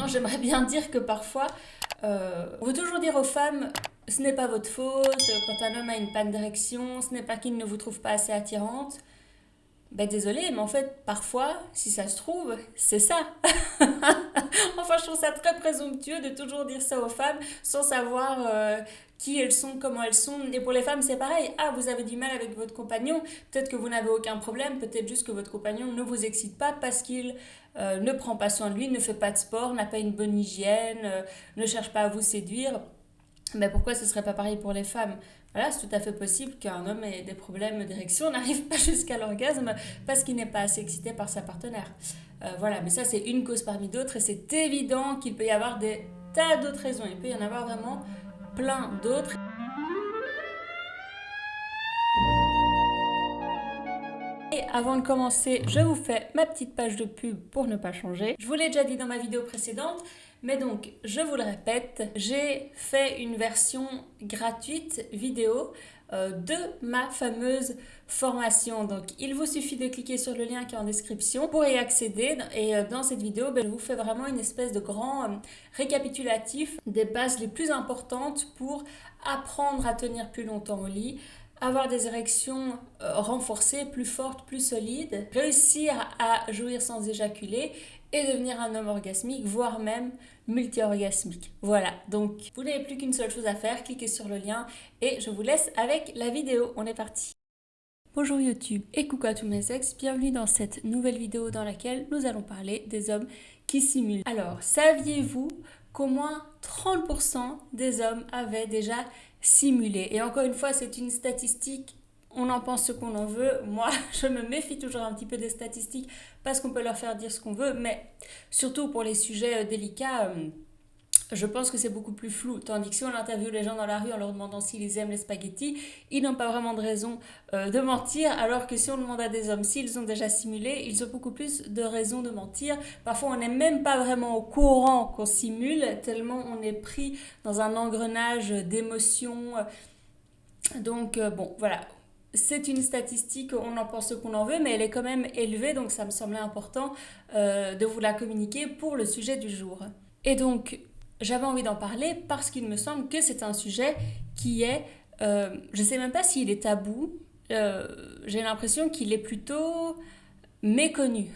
Maintenant, j'aimerais bien dire que parfois, on veut toujours dire aux femmes, ce n'est pas votre faute, quand un homme a une panne d'érection, ce n'est pas qu'il ne vous trouve pas assez attirante. Ben désolé, mais en fait, parfois, si ça se trouve, c'est ça. Enfin, je trouve ça très présomptueux de toujours dire ça aux femmes sans savoir qui elles sont, comment elles sont. Et pour les femmes, c'est pareil. Ah, vous avez du mal avec votre compagnon. Peut-être que vous n'avez aucun problème. Peut-être juste que votre compagnon ne vous excite pas parce qu'il ne prend pas soin de lui, ne fait pas de sport, n'a pas une bonne hygiène, ne cherche pas à vous séduire. Mais pourquoi ce serait pas pareil pour les femmes? Voilà, c'est tout à fait possible qu'un homme ait des problèmes d'érection, n'arrive pas jusqu'à l'orgasme parce qu'il n'est pas assez excité par sa partenaire. Voilà, mais ça c'est une cause parmi d'autres et c'est évident qu'il peut y avoir des tas d'autres raisons. Il peut y en avoir vraiment plein d'autres. Et avant de commencer, je vous fais ma petite page de pub pour ne pas changer. Je vous l'ai déjà dit dans ma vidéo précédente, mais donc je vous le répète, j'ai fait une version gratuite vidéo de ma fameuse formation. Donc il vous suffit de cliquer sur le lien qui est en description pour y accéder. Et dans cette vidéo, je vous fais vraiment une espèce de grand récapitulatif des bases les plus importantes pour apprendre à tenir plus longtemps au lit, avoir des érections renforcées, plus fortes, plus solides, réussir à jouir sans éjaculer et devenir un homme orgasmique, voire même multi-orgasmique. Voilà, donc vous n'avez plus qu'une seule chose à faire, cliquez sur le lien et je vous laisse avec la vidéo. On est parti. Bonjour YouTube et coucou à tous mes ex, bienvenue dans cette nouvelle vidéo dans laquelle nous allons parler des hommes qui simulent. Alors, saviez-vous qu'au moins 30% des hommes avaient déjà simulé? Et encore une fois, c'est une statistique, on en pense ce qu'on en veut. Moi, je me méfie toujours un petit peu des statistiques parce qu'on peut leur faire dire ce qu'on veut, mais surtout pour les sujets délicats, je pense que c'est beaucoup plus flou. Tandis que si on interviewe les gens dans la rue en leur demandant s'ils aiment les spaghettis, ils n'ont pas vraiment de raison de mentir. Alors que si on demande à des hommes s'ils ont déjà simulé, ils ont beaucoup plus de raisons de mentir. Parfois, on n'est même pas vraiment au courant qu'on simule, tellement on est pris dans un engrenage d'émotions. Donc, bon, voilà. C'est une statistique, on en pense ce qu'on en veut, mais elle est quand même élevée, donc ça me semblait important de vous la communiquer pour le sujet du jour. Et donc, j'avais envie d'en parler parce qu'il me semble que c'est un sujet qui est, je ne sais même pas s'il est tabou, j'ai l'impression qu'il est plutôt méconnu,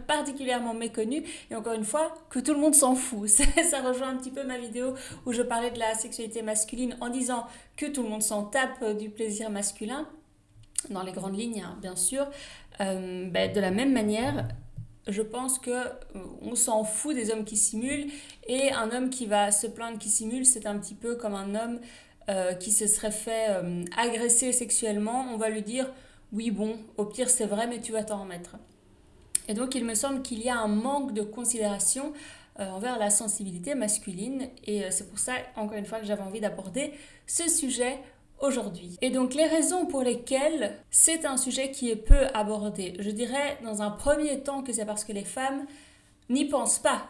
particulièrement méconnu, et encore une fois, que tout le monde s'en fout. Ça rejoint un petit peu ma vidéo où je parlais de la sexualité masculine en disant que tout le monde s'en tape du plaisir masculin, dans les grandes lignes, hein, bien sûr. De la même manière, je pense que on s'en fout des hommes qui simulent, et un homme qui va se plaindre qui simule, c'est un petit peu comme un homme qui se serait fait agresser sexuellement. On va lui dire oui, bon, au pire c'est vrai, mais tu vas t'en remettre. Et donc il me semble qu'il y a un manque de considération envers la sensibilité masculine, et c'est pour ça, encore une fois, que j'avais envie d'aborder ce sujet aujourd'hui. Et donc les raisons pour lesquelles c'est un sujet qui est peu abordé, je dirais dans un premier temps que c'est parce que les femmes n'y pensent pas.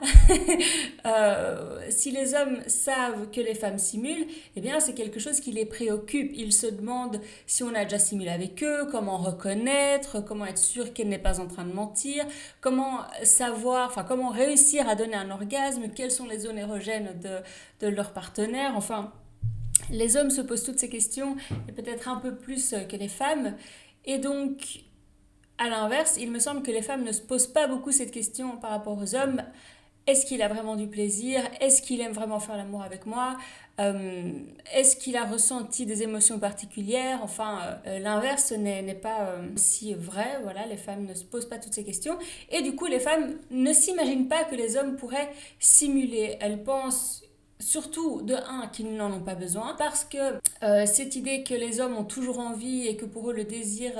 Si les hommes savent que les femmes simulent, eh bien c'est quelque chose qui les préoccupe. Ils se demandent si on a déjà simulé avec eux, comment reconnaître, comment être sûr qu'elle n'est pas en train de mentir, comment savoir, enfin comment réussir à donner un orgasme, quelles sont les zones érogènes de leur partenaire, enfin. Les hommes se posent toutes ces questions, et peut-être un peu plus que les femmes. Et donc, à l'inverse, il me semble que les femmes ne se posent pas beaucoup cette question par rapport aux hommes. Est-ce qu'il a vraiment du plaisir? Est-ce qu'il aime vraiment faire l'amour avec moi? Est-ce qu'il a ressenti des émotions particulières? Enfin, l'inverse n'est pas si vrai. Voilà, les femmes ne se posent pas toutes ces questions. Et du coup, les femmes ne s'imaginent pas que les hommes pourraient simuler. Elles pensent surtout de un qu'ils n'en ont pas besoin, parce que cette idée que les hommes ont toujours envie et que pour eux le désir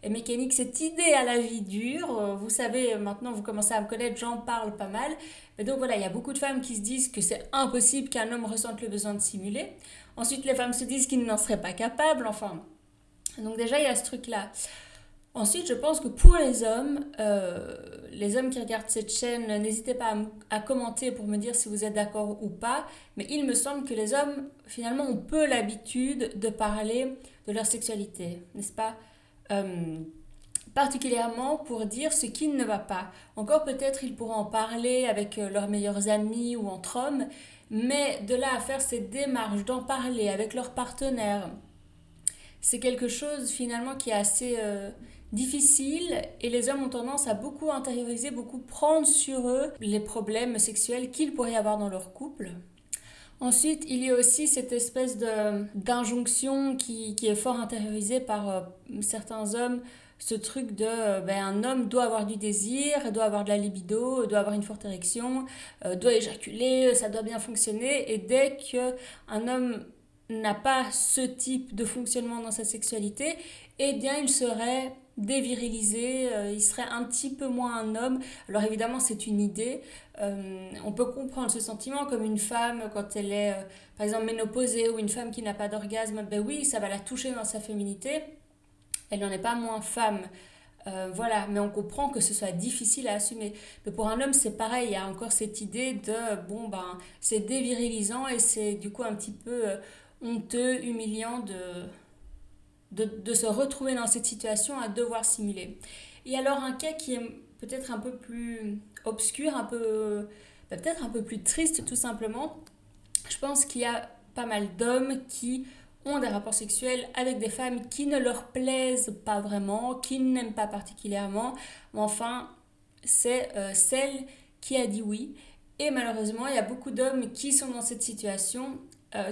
est mécanique, cette idée à la vie dure, vous savez, maintenant vous commencez à me connaître, j'en parle pas mal. Et donc voilà, il y a beaucoup de femmes qui se disent que c'est impossible qu'un homme ressente le besoin de simuler. Ensuite, les femmes se disent qu'ils n'en seraient pas capables, enfin. Donc déjà, il y a ce truc-là. Ensuite, je pense que pour les hommes qui regardent cette chaîne, n'hésitez pas à commenter pour me dire si vous êtes d'accord ou pas. Mais il me semble que les hommes, finalement, ont peu l'habitude de parler de leur sexualité, n'est-ce pas? particulièrement pour dire ce qui ne va pas. Encore peut-être ils pourront en parler avec leurs meilleurs amis ou entre hommes, mais de là à faire cette démarche d'en parler avec leurs partenaires, c'est quelque chose finalement qui est assez difficile et les hommes ont tendance à beaucoup intérioriser, beaucoup prendre sur eux les problèmes sexuels qu'ils pourraient avoir dans leur couple. Ensuite, il y a aussi cette espèce d'injonction qui est fort intériorisée par certains hommes, ce truc de un homme doit avoir du désir, doit avoir de la libido, doit avoir une forte érection, doit éjaculer, ça doit bien fonctionner. Et dès qu'un homme n'a pas ce type de fonctionnement dans sa sexualité, eh bien il serait dévirilisé, il serait un petit peu moins un homme. Alors évidemment c'est une idée, on peut comprendre ce sentiment comme une femme quand elle est par exemple ménopausée ou une femme qui n'a pas d'orgasme, ben oui ça va la toucher dans sa féminité, elle n'en est pas moins femme. Voilà, mais on comprend que ce soit difficile à assumer. Mais pour un homme, c'est pareil, il y a encore cette idée de, c'est dévirilisant et c'est du coup un petit peu honteux, humiliant de se retrouver dans cette situation à devoir simuler. Et alors un cas qui est peut-être un peu plus obscur, peut-être un peu plus triste tout simplement, je pense qu'il y a pas mal d'hommes qui ont des rapports sexuels avec des femmes qui ne leur plaisent pas vraiment, qui n'aiment pas particulièrement, mais enfin, c'est celle qui a dit oui. Et malheureusement, il y a beaucoup d'hommes qui sont dans cette situation,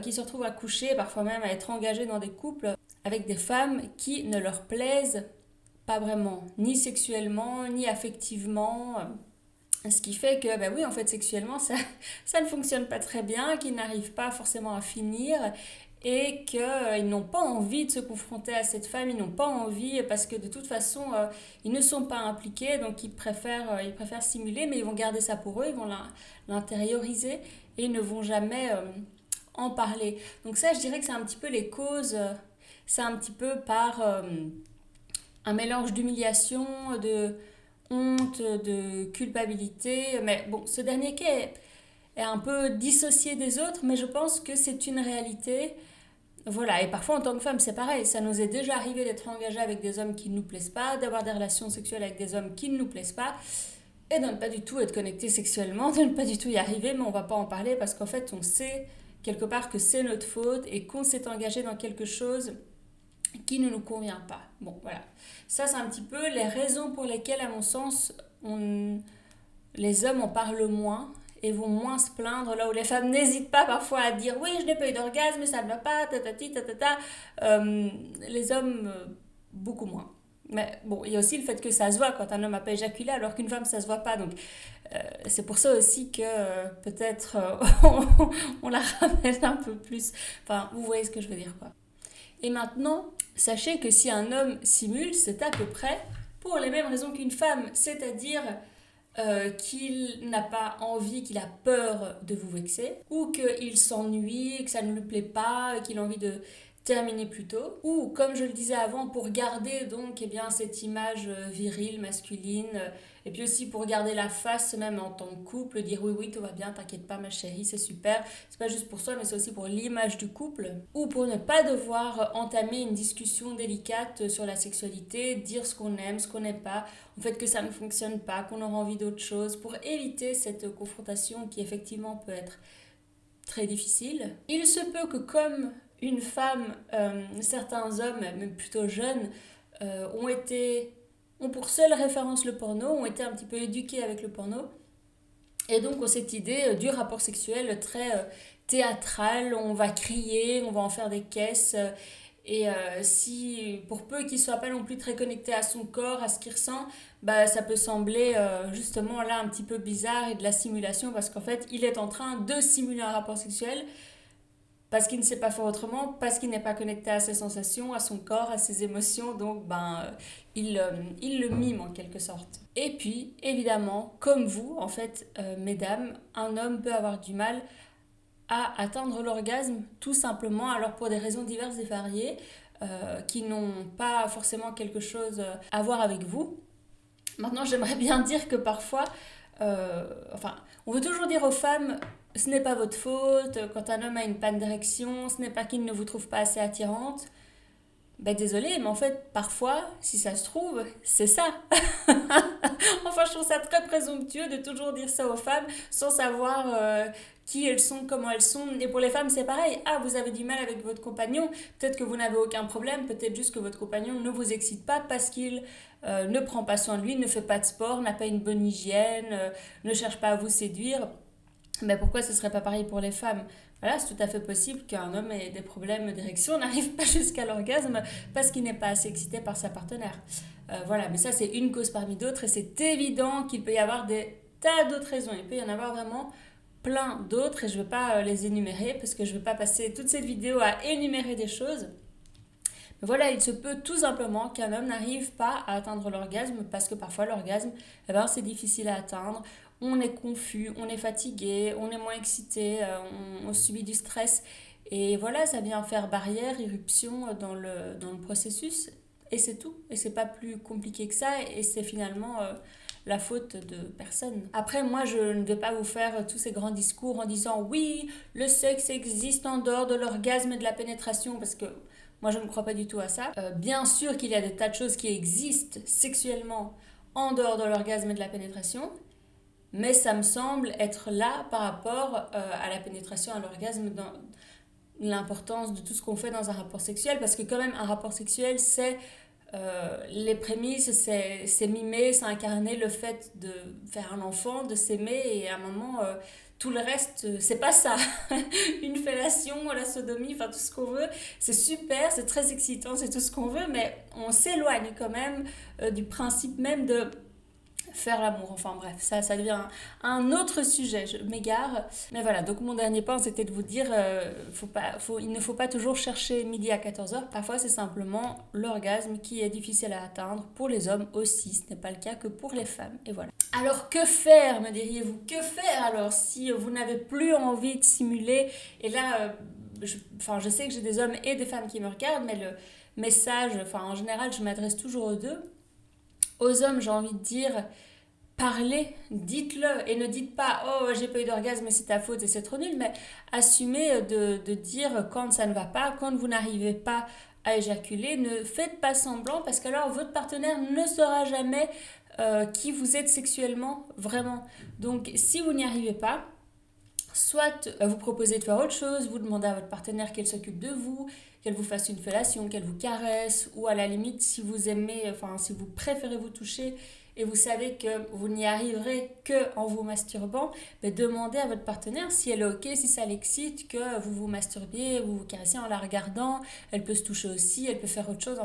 qui se retrouvent à coucher, parfois même à être engagés dans des couples avec des femmes qui ne leur plaisent pas vraiment, ni sexuellement, ni affectivement. Ce qui fait que, ben oui, en fait, sexuellement, ça ne fonctionne pas très bien, qu'ils n'arrivent pas forcément à finir et qu'ils n'ont pas envie de se confronter à cette femme, ils n'ont pas envie parce que de toute façon, ils ne sont pas impliqués, donc ils préfèrent simuler, mais ils vont garder ça pour eux, ils vont l'intérioriser et ils ne vont jamais en parler. Donc ça, je dirais que c'est un petit peu les causes, c'est un petit peu par un mélange d'humiliation, de honte, de culpabilité. Mais bon, ce dernier cas est un peu dissocié des autres, mais je pense que c'est une réalité. Voilà, et parfois en tant que femme, c'est pareil. Ça nous est déjà arrivé d'être engagés avec des hommes qui ne nous plaisent pas, d'avoir des relations sexuelles avec des hommes qui ne nous plaisent pas, et de ne pas du tout être connectés sexuellement, de ne pas du tout y arriver, mais on ne va pas en parler parce qu'en fait, on sait quelque part que c'est notre faute et qu'on s'est engagé dans quelque chose qui ne nous convient pas. Bon, voilà. Ça, c'est un petit peu les raisons pour lesquelles, à mon sens, les hommes en parlent moins et vont moins se plaindre, là où les femmes n'hésitent pas parfois à dire oui, je n'ai pas eu d'orgasme, ça ne va pas, tatati, tatata. Les hommes, beaucoup moins. Mais bon, il y a aussi le fait que ça se voit quand un homme n'a pas éjaculé alors qu'une femme ça se voit pas. Donc c'est pour ça aussi que peut-être on la ramène un peu plus. Enfin, vous voyez ce que je veux dire quoi. Et maintenant, sachez que si un homme simule, c'est à peu près pour les mêmes raisons qu'une femme, c'est-à-dire qu'il n'a pas envie, qu'il a peur de vous vexer, ou qu'il s'ennuie, que ça ne lui plaît pas, qu'il a envie de terminer plus tôt, ou comme je le disais avant, pour garder donc cette image virile, masculine, et puis aussi pour garder la face même en tant que couple, dire oui tout va bien, t'inquiète pas ma chérie, c'est super, c'est pas juste pour soi mais c'est aussi pour l'image du couple, ou pour ne pas devoir entamer une discussion délicate sur la sexualité, dire ce qu'on aime, ce qu'on n'aime pas, en fait que ça ne fonctionne pas, qu'on aura envie d'autre chose, pour éviter cette confrontation qui effectivement peut être très difficile. Il se peut que comme une femme, certains hommes, même plutôt jeunes, ont pour seule référence le porno, ont été un petit peu éduqués avec le porno, et donc ont cette idée du rapport sexuel très théâtral, on va crier, on va en faire des caisses, et si pour peu qu'il soit pas non plus très connecté à son corps, à ce qu'il ressent, bah ça peut sembler justement là un petit peu bizarre et de la simulation parce qu'en fait il est en train de simuler un rapport sexuel parce qu'il ne sait pas faire autrement, parce qu'il n'est pas connecté à ses sensations, à son corps, à ses émotions, donc il le mime en quelque sorte. Et puis, évidemment, comme vous, en fait, mesdames, un homme peut avoir du mal à atteindre l'orgasme, tout simplement, alors pour des raisons diverses et variées, qui n'ont pas forcément quelque chose à voir avec vous. Maintenant, j'aimerais bien dire que parfois, on veut toujours dire aux femmes, ce n'est pas votre faute, quand un homme a une panne d'érection, ce n'est pas qu'il ne vous trouve pas assez attirante. Ben désolé, mais en fait, parfois, si ça se trouve, c'est ça. Enfin, je trouve ça très présomptueux de toujours dire ça aux femmes sans savoir qui elles sont, comment elles sont. Et pour les femmes, c'est pareil. Ah, vous avez du mal avec votre compagnon, peut-être que vous n'avez aucun problème, peut-être juste que votre compagnon ne vous excite pas parce qu'il ne prend pas soin de lui, ne fait pas de sport, n'a pas une bonne hygiène, ne cherche pas à vous séduire. Mais pourquoi ce serait pas pareil pour les femmes? Voilà, c'est tout à fait possible qu'un homme ait des problèmes d'érection, n'arrive pas jusqu'à l'orgasme parce qu'il n'est pas assez excité par sa partenaire. Voilà, mais ça c'est une cause parmi d'autres et c'est évident qu'il peut y avoir des tas d'autres raisons. Il peut y en avoir vraiment plein d'autres et je ne vais pas les énumérer parce que je ne vais pas passer toute cette vidéo à énumérer des choses. Mais voilà, il se peut tout simplement qu'un homme n'arrive pas à atteindre l'orgasme parce que parfois l'orgasme, eh ben, c'est difficile à atteindre. On est confus, on est fatigué, on est moins excité, on subit du stress. Et voilà, ça vient faire barrière, irruption dans le processus. Et c'est tout. Et c'est pas plus compliqué que ça. Et c'est finalement la faute de personne. Après, moi, je ne vais pas vous faire tous ces grands discours en disant oui, le sexe existe en dehors de l'orgasme et de la pénétration. Parce que moi, je ne crois pas du tout à ça. Bien sûr qu'il y a des tas de choses qui existent sexuellement en dehors de l'orgasme et de la pénétration. Mais ça me semble être là par rapport à la pénétration, à l'orgasme, dans l'importance de tout ce qu'on fait dans un rapport sexuel. Parce que quand même, un rapport sexuel, c'est les prémices, c'est mimer, c'est incarner le fait de faire un enfant, de s'aimer. Et à un moment, tout le reste, c'est pas ça. Une fellation, la sodomie, enfin tout ce qu'on veut, c'est super, c'est très excitant, c'est tout ce qu'on veut. Mais on s'éloigne quand même du principe même de faire l'amour. Enfin bref, ça devient un autre sujet, je m'égare. Mais voilà, donc mon dernier point, c'était de vous dire, il ne faut pas toujours chercher midi à 14h. Parfois, c'est simplement l'orgasme qui est difficile à atteindre. Pour les hommes aussi, ce n'est pas le cas que pour les femmes. Et voilà. Alors que faire, me diriez-vous? Que faire alors si vous n'avez plus envie de simuler? Et là, je sais que j'ai des hommes et des femmes qui me regardent, mais le message, en général, je m'adresse toujours aux deux. Aux hommes, j'ai envie de dire, parlez, dites-le et ne dites pas oh j'ai pas eu d'orgasme et c'est ta faute et c'est trop nul, mais assumez de dire quand ça ne va pas, quand vous n'arrivez pas à éjaculer, ne faites pas semblant parce qu'alors votre partenaire ne saura jamais qui vous êtes sexuellement vraiment. Donc si vous n'y arrivez pas, soit vous proposez de faire autre chose, vous demandez à votre partenaire qu'elle s'occupe de vous, qu'elle vous fasse une fellation, qu'elle vous caresse, ou à la limite, si vous aimez, si vous préférez vous toucher et vous savez que vous n'y arriverez que en vous masturbant, demandez à votre partenaire si elle est ok, si ça l'excite, que vous vous masturbiez, vous vous caressiez en la regardant, elle peut se toucher aussi, elle peut faire autre chose,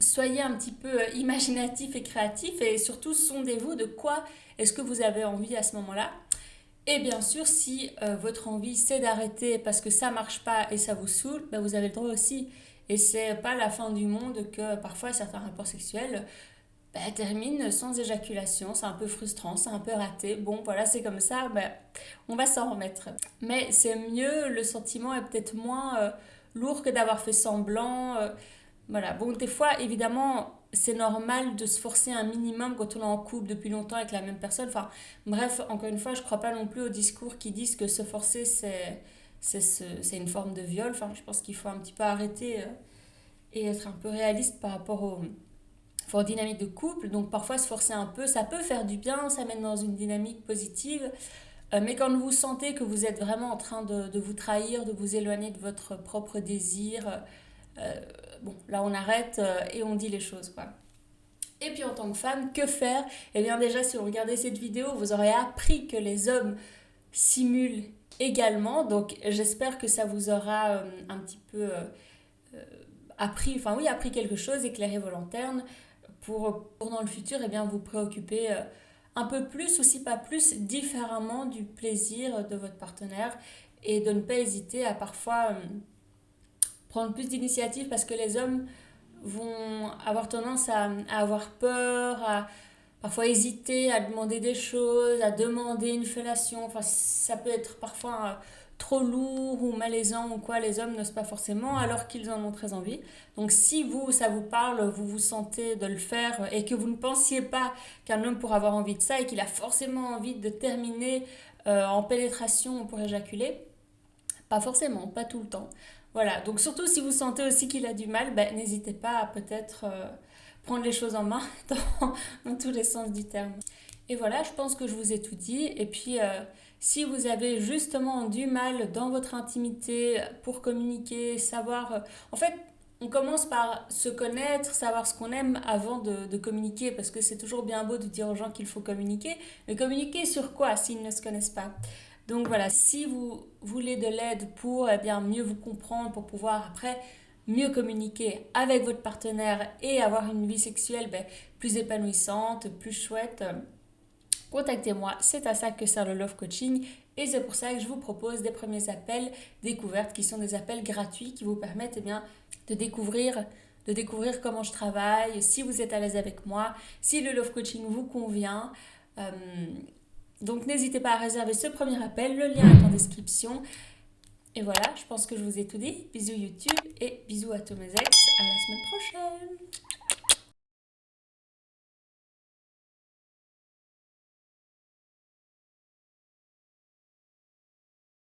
soyez un petit peu imaginatif et créatif et surtout sondez-vous de quoi est-ce que vous avez envie à ce moment-là. Et bien sûr, si votre envie c'est d'arrêter parce que ça marche pas et ça vous saoule, vous avez le droit aussi. Et c'est pas la fin du monde que parfois certains rapports sexuels terminent sans éjaculation. C'est un peu frustrant, c'est un peu raté. Bon, voilà, c'est comme ça, on va s'en remettre. Mais c'est mieux, le sentiment est peut-être moins lourd que d'avoir fait semblant. Voilà, bon, des fois, évidemment, c'est normal de se forcer un minimum quand on est en couple depuis longtemps avec la même personne. Bref, encore une fois, je ne crois pas non plus aux discours qui disent que se forcer, c'est une forme de viol. Je pense qu'il faut un petit peu arrêter et être un peu réaliste par rapport aux dynamiques de couple. Donc, parfois, se forcer un peu, ça peut faire du bien, ça mène dans une dynamique positive. Mais quand vous sentez que vous êtes vraiment en train de vous trahir, de vous éloigner de votre propre désir, là on arrête et on dit les choses, quoi. Et puis en tant que femme, que faire? Eh bien déjà, si vous regardez cette vidéo, vous aurez appris que les hommes simulent également. Donc j'espère que ça vous aura un petit peu appris quelque chose, éclairé vos lanternes pour dans le futur vous préoccuper un peu plus, aussi pas plus, différemment du plaisir de votre partenaire et de ne pas hésiter à parfois prendre plus d'initiative parce que les hommes vont avoir tendance à avoir peur, à parfois hésiter à demander des choses, à demander une fellation. Ça peut être parfois trop lourd ou malaisant ou quoi, les hommes n'osent pas forcément alors qu'ils en ont très envie. Donc si ça vous parle, vous vous sentez de le faire et que vous ne pensiez pas qu'un homme pourrait avoir envie de ça et qu'il a forcément envie de terminer en pénétration pour éjaculer, pas forcément, pas tout le temps. Voilà, donc surtout si vous sentez aussi qu'il a du mal, ben, n'hésitez pas à peut-être prendre les choses en main dans tous les sens du terme. Et voilà, je pense que je vous ai tout dit. Et puis, si vous avez justement du mal dans votre intimité pour communiquer, savoir... en fait, on commence par se connaître, savoir ce qu'on aime avant de communiquer, parce que c'est toujours bien beau de dire aux gens qu'il faut communiquer, mais communiquer sur quoi s'ils ne se connaissent pas? Donc voilà, si vous voulez de l'aide pour bien mieux vous comprendre, pour pouvoir après mieux communiquer avec votre partenaire et avoir une vie sexuelle plus épanouissante, plus chouette, contactez-moi, c'est à ça que sert le Love Coaching et c'est pour ça que je vous propose des premiers appels découvertes qui sont des appels gratuits qui vous permettent bien, de découvrir comment je travaille, si vous êtes à l'aise avec moi, si le Love Coaching vous convient. Euh, donc n'hésitez pas à réserver ce premier appel, le lien est en description. Et voilà, je pense que je vous ai tout dit. Bisous YouTube et bisous à tous mes ex. À la semaine prochaine.